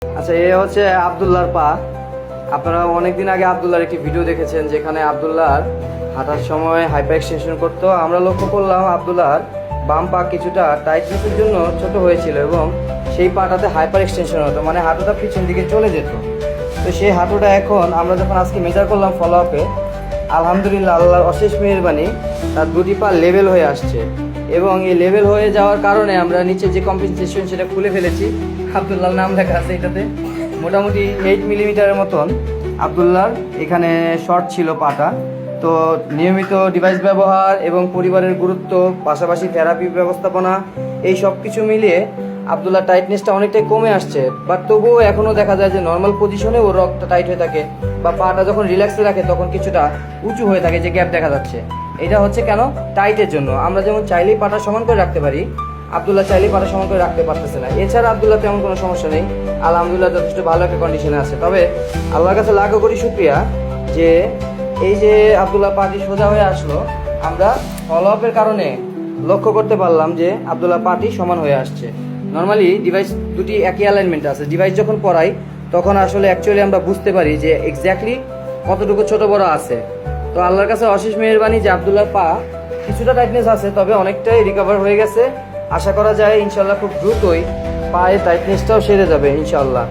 আচ্ছা, এ হচ্ছে আব্দুল্লাহর পা। আপনারা অনেকদিন আগে আব্দুল্লাহর একটি ভিডিও দেখেছেন, যেখানে আব্দুল্লাহর হাঁটার সময় হাইপার এক্সটেনশন করতো। আমরা লক্ষ্য করলাম আব্দুল্লাহর বাম পা কিছুটা টাইটনেসের জন্য ছোট হয়েছিল এবং সেই পাটাতে হাইপার এক্সটেনশন হতো, মানে হাঁটুটা পিছন দিকে চলে যেত। তো সেই হাঁটুটা এখন আমরা যখন আজকে মেজার করলাম ফলো আপে, আলহামদুলিল্লাহ আল্লাহর অশেষ মেহেরবানি, তার দুটি পা লেভেল হয়ে আসছে। এবং এই লেভেল হয়ে যাওয়ার কারণে আমরা নিচে যে কম্পেনসেশন সেটা খুলে ফেলেছি। আব্দুল্লাহর নাম লেখা আছে এটাতে। মোটামুটি 8 মিলিমিটারের মতন আব্দুল্লাহর এখানে শর্ট ছিল পাটা। তো নিয়মিত ডিভাইস ব্যবহার এবং পরিবারের গুরুত্ব, পাশাপাশি থেরাপি ব্যবস্থাপনা, এই সব কিছু মিলিয়ে আব্দুল্লাহ টাইটনেসটা অনেকটাই কমে আসছে। বাট তবুও এখনও দেখা যায় যে নর্মাল পজিশনে ওর রগটা টাইট হয়ে থাকে, বা পাটা যখন রিল্যাক্সে রাখে তখন কিছুটা উঁচু হয়ে থাকে, যে গ্যাপ দেখা যাচ্ছে। এটা হচ্ছে কেন? টাইটের জন্য। আমরা যেমন চাইলেই পাটা সমান করে রাখতে পারি, আব্দুল্লাহ চাইলেই পাটা সমান করে রাখতে পারতেছে না। এছাড়া আব্দুল্লাহ তেমন কোনো সমস্যা নেই, আলহামদুলিল্লাহ যথেষ্ট ভালো একটা কন্ডিশনে আছে। তবে আল্লাহর কাছে লাখো কোটি শুকরিয়া যে এই যে আব্দুল্লাহ পাটি সোজা হয়ে আসলো, আমরা ফলো আপের কারণে লক্ষ্য করতে পারলাম যে আব্দুল্লাহ পাটি সমান হয়ে আসছে। নর্মালি ডিভাইস দুটি একই অ্যালাইনমেন্ট আছে, ডিভাইস যখন পড়াই তখন আসলে অ্যাকচুয়ালি আমরা বুঝতে পারি যে এক্স্যাক্টলি কতটুকু ছোট বড় আছে। তো আল্লাহর কাছে অশেষ মেহেরবানি যে আব্দুল্লাহর পা কিছুটা টাইটনেস আছে, তবে অনেকটাই রিকভার হয়ে গেছে। আশা করা যায় ইনশাল্লাহ খুব দ্রুতই পায়ের টাইটনেসটাও সেরে যাবে ইনশাল্লাহ।